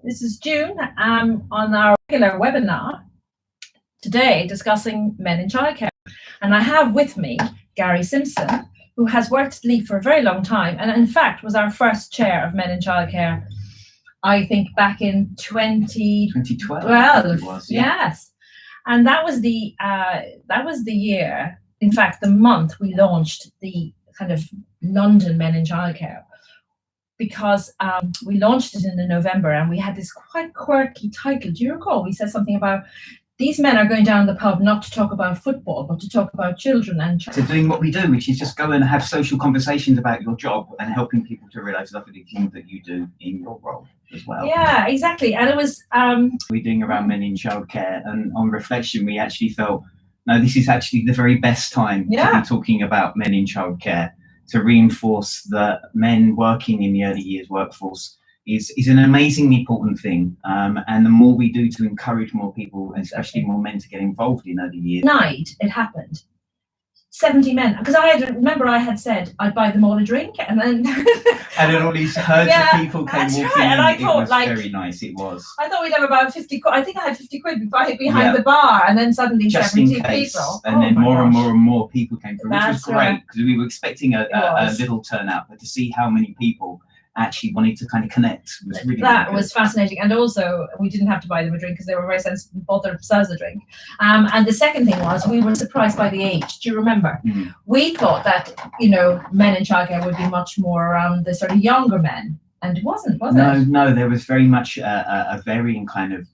This is June on our regular webinar today discussing men in childcare. And I have with me Gary Simpson, who has worked at Leaf for a very long time and in fact was our first chair of men in childcare, I think back in 2012. It was, yeah. Yes. And that was the year, in fact, the month we launched the kind of London Men in Childcare, because we launched it in November and we had this quite quirky title. Do you recall? We said something about these men are going down the pub not to talk about football, but to talk about children and so doing what we do, which is just go and have social conversations about your job and helping people to realise the lovely things that you do in your role as well. Yeah, exactly. And it was we're doing around men in childcare, and on reflection we actually felt, no, this is actually the very best time to be talking about men in childcare, to reinforce that men working in the early years workforce is an amazingly important thing, and the more we do to encourage more people, and especially more men, to get involved in early years. Night it happened, 70 men, because I had said I'd buy them all a drink, and then and then all these herds of people came walking in. And I thought, it was very nice. It was. I thought we'd have about 50 quid. I think I had 50 quid behind the bar, and then suddenly just 70 in case, people. And then more and more people came through, which was great, because we were expecting a little turnout, but to see how many people actually wanted to kind of connect was really was fascinating. And also we didn't have to buy them a drink because they were very sensible and bought themselves a drink. And the second thing was we were surprised by the age. Do you remember? Mm-hmm. We thought that, men in childcare would be much more around the sort of younger men, and it wasn't, was it? No, there was very much a varying kind of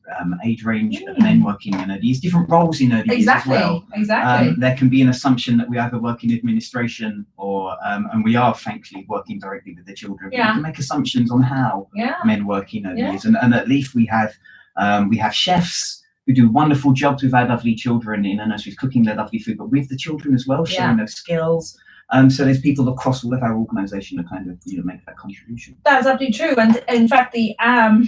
age range of men working in early years, different roles in early years as well. Exactly. There can be an assumption that we either work in administration or, and we are thankfully working directly with the children. But we can make assumptions on how men work in early years. And at Leaf we have chefs who do wonderful jobs with our lovely children in our nurseries, cooking their lovely food, but with the children as well, sharing those skills. So there's people across all of our organisation that kind of make that contribution. That's absolutely true. And in fact, I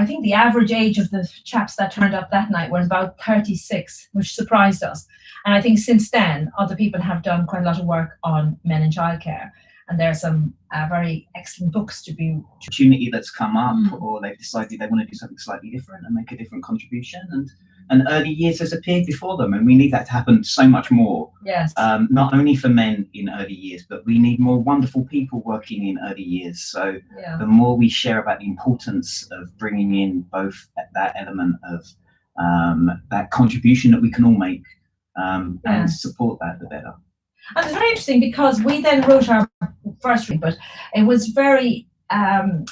think the average age of the chaps that turned up that night was about 36, which surprised us. And I think since then, other people have done quite a lot of work on men in childcare. And there are some very excellent books to be. Opportunity that's come up, or they've decided they want to do something slightly different and make a different contribution. And early years has appeared before them, and we need that to happen so much more. Yes. Not only for men in early years, but we need more wonderful people working in early years. So the more we share about the importance of bringing in both that element of that contribution that we can all make, and support that, the better. And it's very interesting because we then wrote our first read, but it was very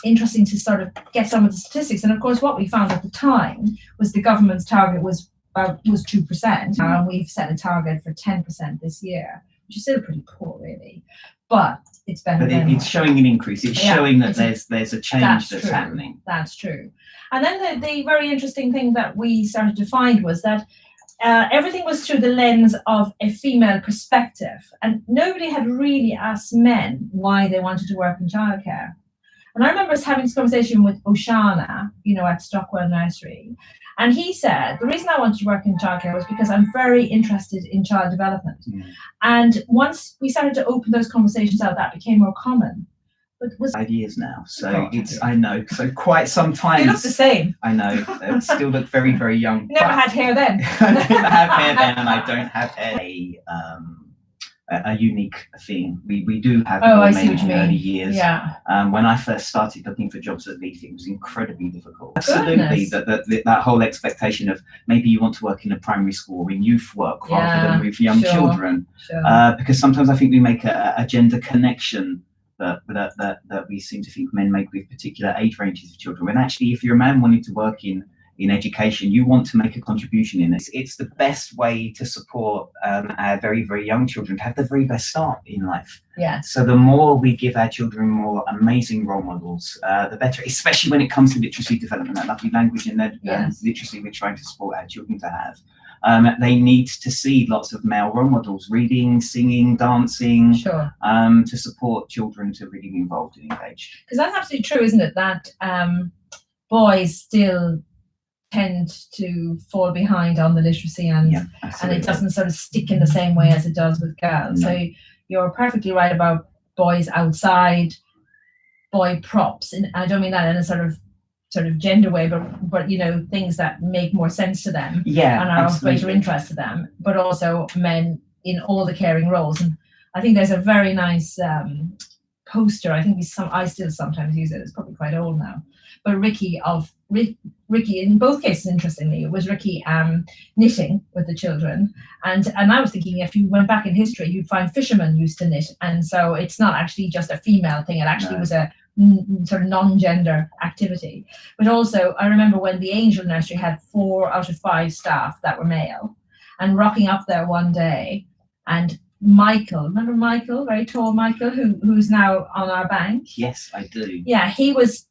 interesting to sort of get some of the statistics. And of course, what we found at the time was the government's target was 2%, and we've set a target for 10% this year, which is still pretty poor, really. But it's better. But it's showing an increase. It's showing that there's a change that's happening. That's true. And then the very interesting thing that we started to find was that everything was through the lens of a female perspective, and nobody had really asked men why they wanted to work in childcare. And I remember us having this conversation with Oshana, at Stockwell Nursery, and he said, the reason I wanted to work in childcare was because I'm very interested in child development. And once we started to open those conversations out, that became more common. But 5 years now, so I know, so quite some time. You look the same. I know, they still look very, very young. You never had hair then. I didn't have hair then, and I don't have a unique thing. We do have more men in early years. Yeah. When I first started looking for jobs at Leaf, it was incredibly difficult. Absolutely, that whole expectation of maybe you want to work in a primary school or in youth work rather than with young children, because sometimes I think we make a gender connection that we seem to think men make with particular age ranges of children, when actually if you're a man wanting to work in education, you want to make a contribution in it. It's the best way to support our very, very young children to have the very best start in life. Yeah. So the more we give our children more amazing role models, the better, especially when it comes to literacy development, that lovely language and literacy we're trying to support our children to have. They need to see lots of male role models, reading, singing, dancing, to support children to really be involved and engaged. Because that's absolutely true, isn't it? That boys still tend to fall behind on the literacy, and it doesn't sort of stick in the same way as it does with girls. So you're perfectly right about boys outside, boy props, and I don't mean that in a sort of sort of gender way, but things that make more sense to them, and are of greater interest to them, but also men in all the caring roles. And I think there's a very nice poster. I think I still sometimes use it. It's probably quite old now, but Ricky in both cases, interestingly, it was Ricky knitting with the children, and I was thinking, if you went back in history, you'd find fishermen used to knit, and so it's not actually just a female thing. It actually was a sort of non-gender activity. But also, I remember when the Angel Nursery had 4 out of 5 staff that were male, and rocking up there one day, and Michael, remember Michael, very tall Michael, who's now on our bank? Yes, I do. Yeah, he was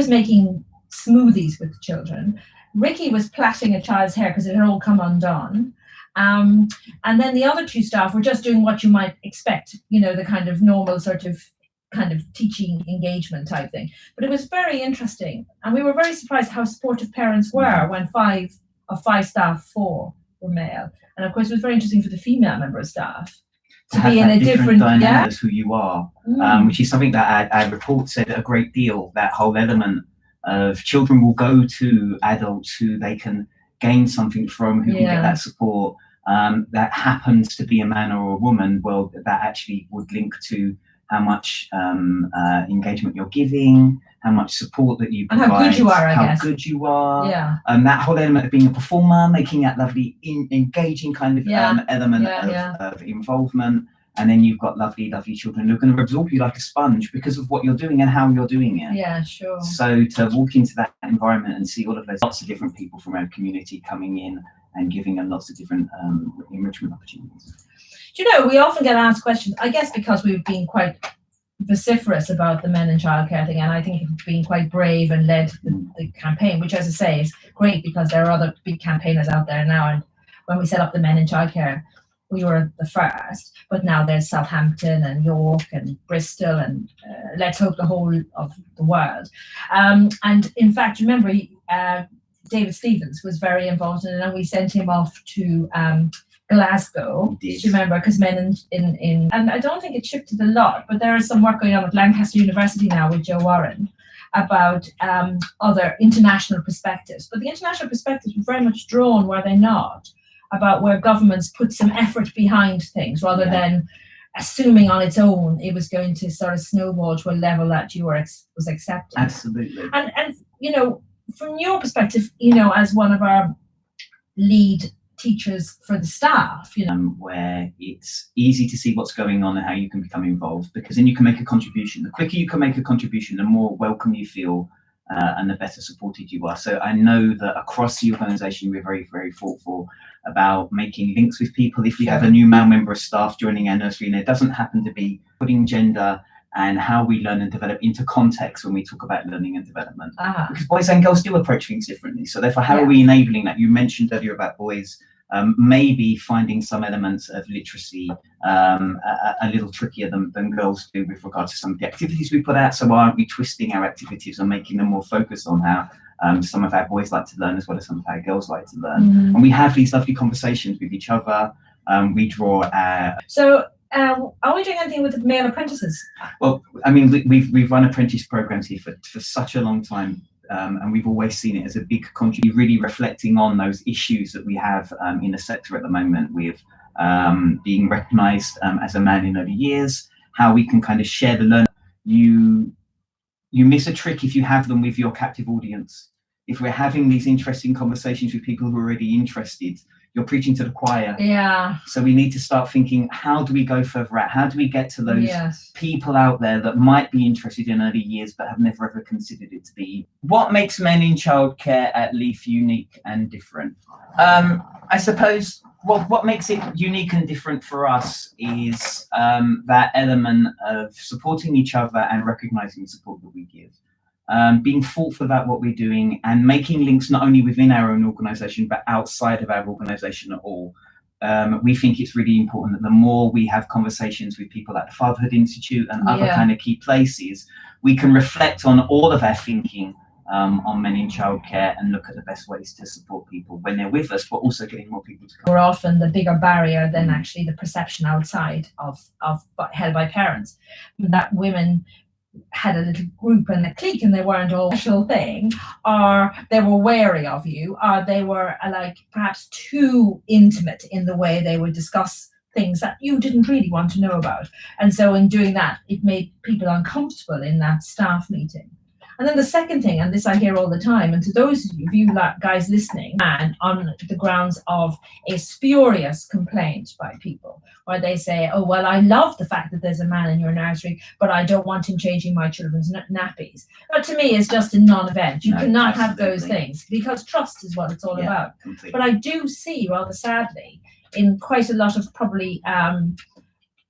making smoothies with the children. Ricky was plaiting a child's hair because it had all come undone. And then the other 2 staff were just doing what you might expect, the kind of normal sort of teaching engagement type thing. But it was very interesting. And we were very surprised how supportive parents were when 5 of 5 staff, 4 were male. And of course, it was very interesting for the female member of staff to be in a different dynamic as who you are, which is something that our report said a great deal. That whole element of children will go to adults who they can gain something from, who can get that support. That happens to be a man or a woman. Well, that actually would link to how much engagement you're giving, how much support that you provide, and how good you are, how good you are. Yeah. That whole element of being a performer, making that lovely, engaging kind of element of involvement. And then you've got lovely, lovely children who are going to absorb you like a sponge because of what you're doing and how you're doing it. Yeah, sure. So to walk into that environment and see all of those, lots of different people from our community coming in and giving them lots of different enrichment opportunities. Do you know, we often get asked questions, I guess because we've been quite vociferous about the Men in Childcare thing, and I think we've been quite brave and led the campaign, which, as I say, is great because there are other big campaigners out there now. And when we set up the Men in Childcare, we were the first, but now there's Southampton and York and Bristol and let's hope the whole of the world. And in fact, remember, David Stevens was very involved in it, and we sent him off to Glasgow. Do you remember? Because Men in and I don't think it shifted a lot, but there is some work going on at Lancaster University now with Joe Warren about other international perspectives. But the international perspectives were very much drawn, were they not, about where governments put some effort behind things rather than assuming on its own it was going to sort of snowball to a level that you was accepted. Absolutely. And from your perspective, as one of our lead teachers for the staff, where it's easy to see what's going on and how you can become involved, because then you can make a contribution. The quicker you can make a contribution, the more welcome you feel and the better supported you are. So I know that across the organisation we're very, very thoughtful about making links with people. If we have a new male member of staff joining our nursery and there doesn't happen to be, putting gender and how we learn and develop into context when we talk about learning and development. Because boys and girls do approach things differently. So therefore, how are we enabling that? You mentioned earlier about boys maybe finding some elements of literacy a little trickier than girls do with regard to some of the activities we put out. So why aren't we twisting our activities and making them more focused on how some of our boys like to learn as well as some of our girls like to learn? And we have these lovely conversations with each other. We draw our... So are we doing anything with the male apprentices? Well, I mean, we've run apprentice programs here for such a long time. And we've always seen it as a big contributor, really reflecting on those issues that we have in the sector at the moment with being recognised as a man in early years, how we can kind of share the learning. You miss a trick if you have them with your captive audience. If we're having these interesting conversations with people who are already interested, you're preaching to the choir. Yeah. So we need to start thinking, how do we go further out? How do we get to those people out there that might be interested in early years but have never ever considered it to be? What makes Men in Childcare at Leaf unique and different? I suppose, well, what makes it unique and different for us is that element of supporting each other and recognising the support that we give. Being thoughtful about what we're doing and making links not only within our own organisation but outside of our organisation at all. We think it's really important that the more we have conversations with people at the Fatherhood Institute and other kind of key places, we can reflect on all of our thinking on Men in Childcare and look at the best ways to support people when they're with us, but also getting more people to come. We're often the bigger barrier than actually the perception outside of held by parents, that women had a little group and a clique and they weren't all a special thing, or they were wary of you, or they were like perhaps too intimate in the way they would discuss things that you didn't really want to know about. And so in doing that, it made people uncomfortable in that staff meeting. And then the second thing, and this I hear all the time, and to those of you guys listening, and on the grounds of a spurious complaint by people, where they say, oh, well, I love the fact that there's a man in your nursery, but I don't want him changing my children's nappies. But to me, it's just a non-event. You cannot have those things, because trust is what it's all about. Completely. But I do see, rather sadly, in quite a lot of probably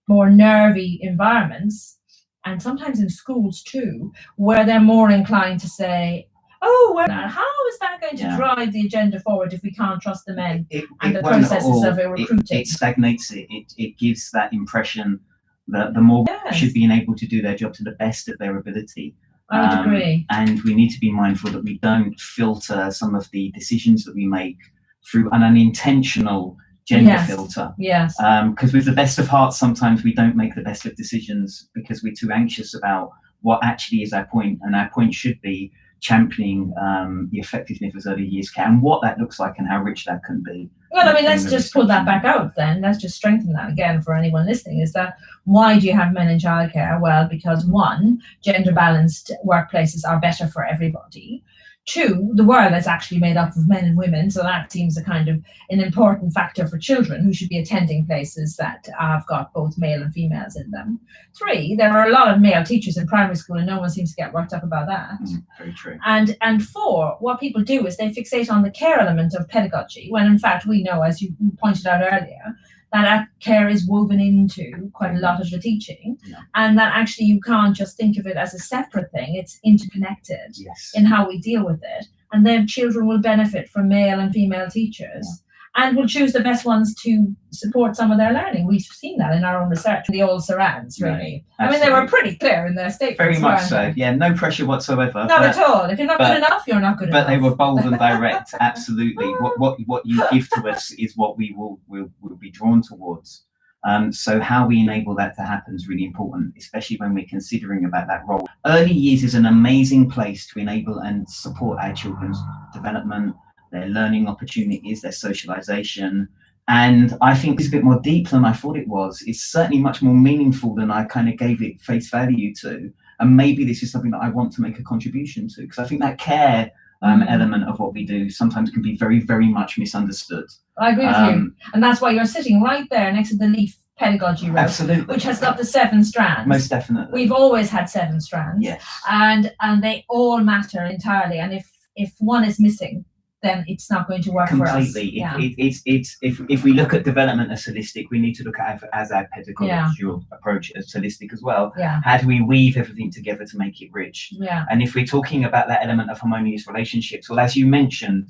more nervy environments, and sometimes in schools too, where they're more inclined to say, oh, how is that going to drive the agenda forward if we can't trust the men and the processes of recruiting? It stagnates it. It gives that impression that the more should be able to do their job to the best of their ability. I would agree. And we need to be mindful that we don't filter some of the decisions that we make through an unintentional gender filter. Yes. Because with the best of hearts, sometimes we don't make the best of decisions because we're too anxious about what actually is our point, and our point should be championing the effectiveness of early years care and what that looks like and how rich that can be. Well, I mean, let's just pull that back out then. Let's just strengthen that again for anyone listening. Is that why do you have Men in Childcare? Well, because one, gender balanced workplaces are better for everybody. Two, the world is actually made up of men and women, so that seems a kind of an important factor for children who should be attending places that have got both male and females in them. Three, there are a lot of male teachers in primary school and no one seems to get worked up about that. Very true. And four, what people do is they fixate on the care element of pedagogy, when in fact we know, as you pointed out earlier, that care is woven into quite a lot of the teaching, and that actually you can't just think of it as a separate thing. It's interconnected in how we deal with it, and then children will benefit from male and female teachers and will choose the best ones to support some of their learning. We've seen that in our own research, the old Sarans, really. I mean, they were pretty clear in their statements. Very much so. Yeah, no pressure whatsoever. Not at all. If you're not good enough, you're not good enough. But they were bold and direct. Absolutely. What you give to us is what we will be drawn towards. So how we enable that to happen is really important, especially when we're considering about that role. Early years is an amazing place to enable and support our children's development, their learning opportunities, their socialization. And I think it's a bit more deep than I thought it was. It's certainly much more meaningful than I kind of gave it face value to. And maybe this is something that I want to make a contribution to, because I think that care element of what we do sometimes can be very, very much misunderstood. I agree with you. And that's why you're sitting right there next to the LEAF pedagogy rope, absolutely, which has got the 7 strands. Most definitely. We've always had 7 strands. Yes. And they all matter entirely. And if one is missing, then it's not going to work completely. For us. If we look at development as holistic, we need to look at it as our pedagogical approach as holistic as well. How do we weave everything together to make it rich? And if we're talking about that element of harmonious relationships, well, as you mentioned,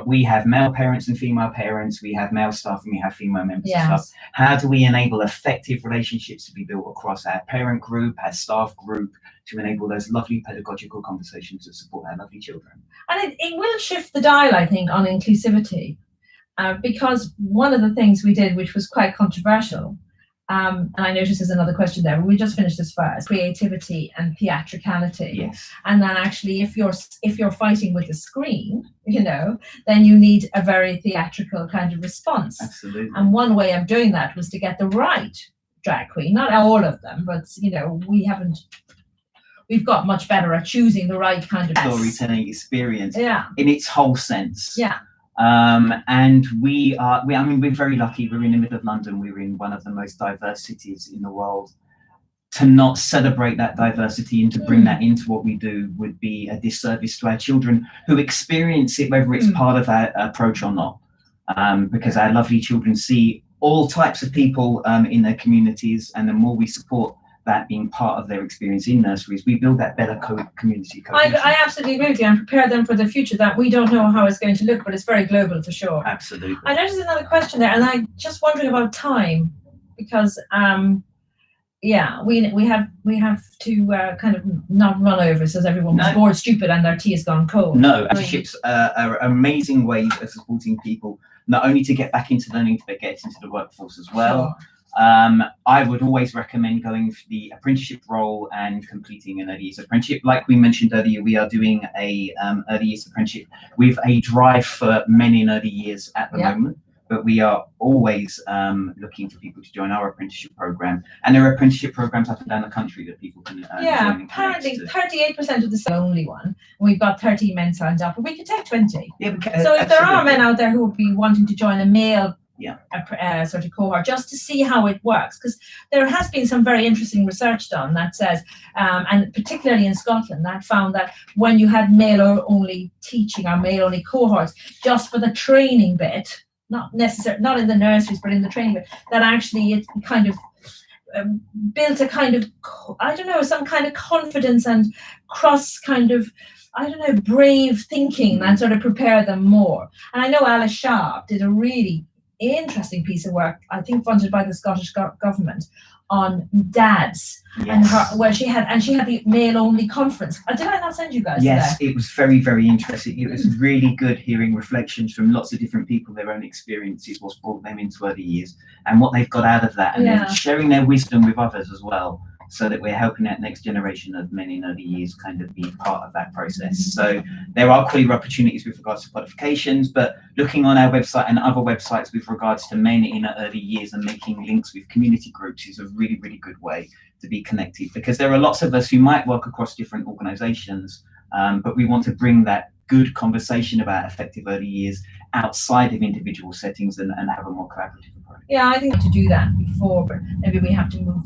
we have male parents and female parents, we have male staff and we have female members of staff. How do we enable effective relationships to be built across our parent group, our staff group, to enable those lovely pedagogical conversations that support our lovely children? And it will shift the dial, I think, on inclusivity, because one of the things we did, which was quite controversial, and I noticed there's another question there, we just finished this first, creativity and theatricality. Yes. And then actually, if you're fighting with the screen, then you need a very theatrical kind of response. Absolutely. And one way of doing that was to get the right drag queen, not all of them, but we've got much better at choosing the right kind of storytelling experience in its whole sense. And we're very lucky. We're in the middle of London. We're in one of the most diverse cities in the world. To not celebrate that diversity and to bring that into what we do would be a disservice to our children who experience it, whether it's part of our approach or not. Because our lovely children see all types of people in their communities, and the more we support that being part of their experience in nurseries, we build that better community cohesion. I absolutely agree with you, and prepare them for the future that we don't know how it's going to look, but it's very global for sure. Absolutely. I noticed another question there, and I'm just wondering about time, because we have to kind of not run over so everyone was bored stupid and their tea has gone cold. No, apprenticeships are amazing ways of supporting people not only to get back into learning, but get into the workforce as well. I would always recommend going for the apprenticeship role and completing an early years apprenticeship. Like we mentioned earlier, we are doing a early years apprenticeship with a drive for men in early years at the moment. But we are always looking for people to join our apprenticeship program, and there are apprenticeship programs up and down the country that people can join. Apparently 38% of the only one. We've got 30 men signed up, but we could take 20. Yeah, so if there are men out there who would be wanting to join a male sort of cohort, just to see how it works, because there has been some very interesting research done that says, and particularly in Scotland, that found that when you had male-only teaching or male-only cohorts, just for the training bit, not in the nurseries, but in the training bit, that actually it kind of built a kind of, I don't know, some kind of confidence and brave thinking that sort of prepared them more. And I know Alice Sharp did a really interesting piece of work, I think funded by the Scottish government, on dads, and where she had the male-only conference. Did I not send you guys? Yes, it was very, very interesting. It was really good hearing reflections from lots of different people, their own experiences, what's brought them into early years, and what they've got out of that, and then sharing their wisdom with others as well, so that we're helping that next generation of men in early years kind of be part of that process. So there are career opportunities with regards to qualifications, but looking on our website and other websites with regards to men in early years and making links with community groups is a really, really good way to be connected, because there are lots of us who might work across different organizations, but we want to bring that good conversation about effective early years outside of individual settings and have a more collaborative approach. Yeah, I think to do that before, but maybe we have to move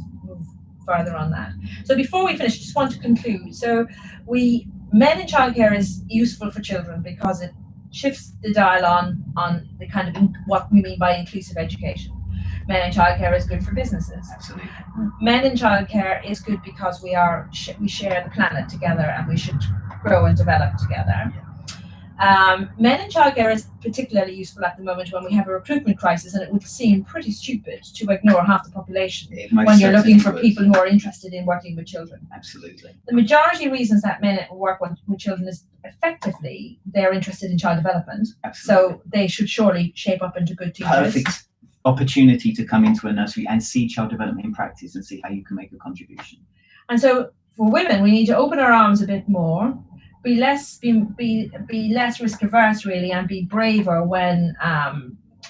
further on that. So before we finish, just want to conclude. So Men in Childcare is useful for children because it shifts the dial on the kind of what we mean by inclusive education. Men in Childcare is good for businesses. Absolutely. Men in Childcare is good because we share the planet together, and we should grow and develop together. Men in Childcare is particularly useful at the moment when we have a recruitment crisis, and it would seem pretty stupid to ignore half the population when you're looking for people who are interested in working with children. Absolutely. The majority of reasons that men work with children is effectively they're interested in child development. Absolutely. So they should surely shape up into good teachers. Perfect opportunity to come into a nursery and see child development in practice and see how you can make a contribution. And so for women, we need to open our arms a bit more. Be less risk averse, really, and be braver when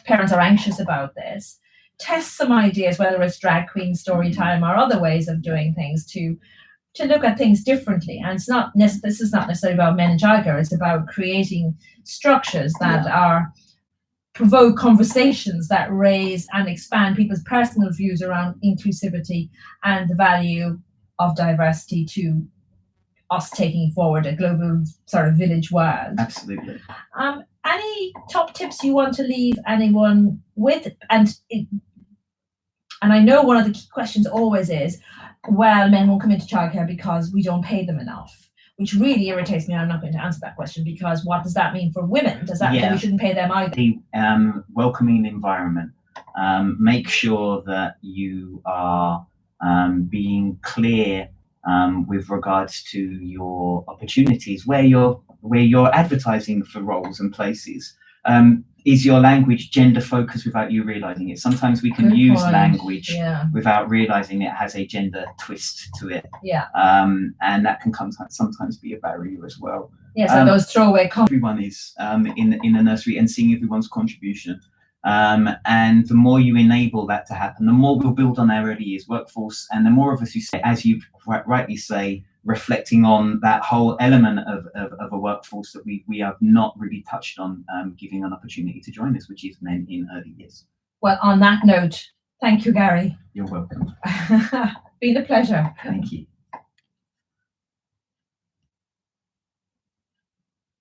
parents are anxious about this. Test some ideas, whether it's drag queen story time or other ways of doing things, to look at things differently. And this is not necessarily about Men in Childcare. It's about creating structures that provoke conversations that raise and expand people's personal views around inclusivity and the value of diversity to us taking forward a global sort of village world. Absolutely. Any top tips you want to leave anyone with? And I know one of the key questions always is, well, men won't come into childcare because we don't pay them enough, which really irritates me. I'm not going to answer that question, because what does that mean for women? Does that mean we shouldn't pay them either? The welcoming environment. Make sure that you are being clear with regards to your opportunities, where you're advertising for roles and places. Is your language gender focused without you realizing it? Sometimes we can use language without realizing it has a gender twist to it. And that can sometimes be a barrier as well. So those throwaway everyone is in a nursery, and seeing everyone's contribution. And the more you enable that to happen, the more we'll build on our early years workforce, and the more of us who say, as you rightly say, reflecting on that whole element of a workforce that we have not really touched on, giving an opportunity to join us, which is men in early years. Well, on that note, thank you, Gary. You're welcome. Been a pleasure. Thank you.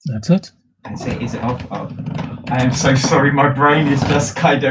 That's it. That's it. Is it off? I am so sorry. My brain is just kind of